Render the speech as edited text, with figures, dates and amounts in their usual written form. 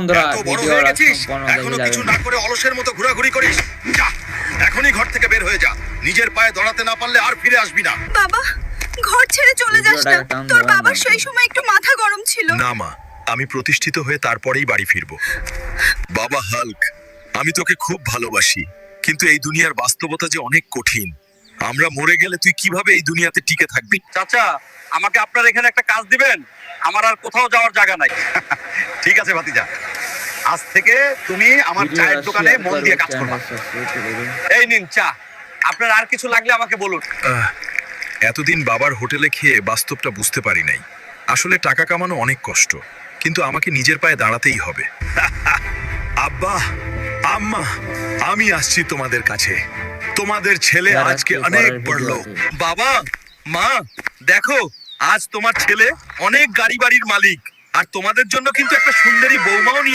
বন্ধুরা এত বড় ভিডিওটা হয়ে গেছিস, সম্পূর্ণ এখনো দেখে কিছু যাবেন। না করে অলসের মতো ঘোরাঘুরি করিস। যা, এখনই ঘর থেকে বের হয়ে যা। নিজের পায়ে দাঁড়াতে না পারলে আর ফিরে আসবি না। বাবা, ঘর ছেড়ে চলে যাস না। ভিডিওটা টান তোর দেবেন বাবার না। সেই সময় একটু মাথা গরম ছিল। না মা, আমি প্রতিষ্ঠিত হয়ে তারপরেই বাড়ি ফিরবো। বাবা হাল্ক, আমি তোকে খুব ভালোবাসি, কিন্তু এই দুনিয়ার বাস্তবতা যে অনেক কঠিন। আমরা মরে গেলে তুই কিভাবে এই দুনিয়াতে টিকে থাকবি? চাচা, আমাকে আপনার এখানে একটা কাজ দিবেন, আমার আর কোথাও যাওয়ার জায়গা নাই। ঠিক আছে ভাতিজা, আজ থেকে তুমি আমার চায়ের ভিডিওটা দোকানে শেয়ার মন করবেন, দিয়ে কাজ করবা। চ্যানেল সাবস্ক্রাইব করে দেবেন। এই নিন চা, আপনার আর কিছু লাগলে আমাকে বলুন। এতদিন বাবার হোটেলে খেয়ে বাস্তবটা বুঝতে পারি নাই। আসলে টাকা কামানো অনেক কষ্ট, কিন্তু আমাকে নিজের পায়ে দাঁড়াতেই হবে। আব্বা, আম্মা, আমি আসছি তোমাদের কাছে। তোমাদের ছেলে যারা আজকে কেউ অনেক পরের বড় ভিডিও লোক। আছে। বাবা, মা, দেখো, আজ তোমার ছেলে অনেক গাড়ি বাড়ির মালিক, আর তোমাদের জন্য কিন্তু একটা সুন্দরী বৌমাও নিয়ে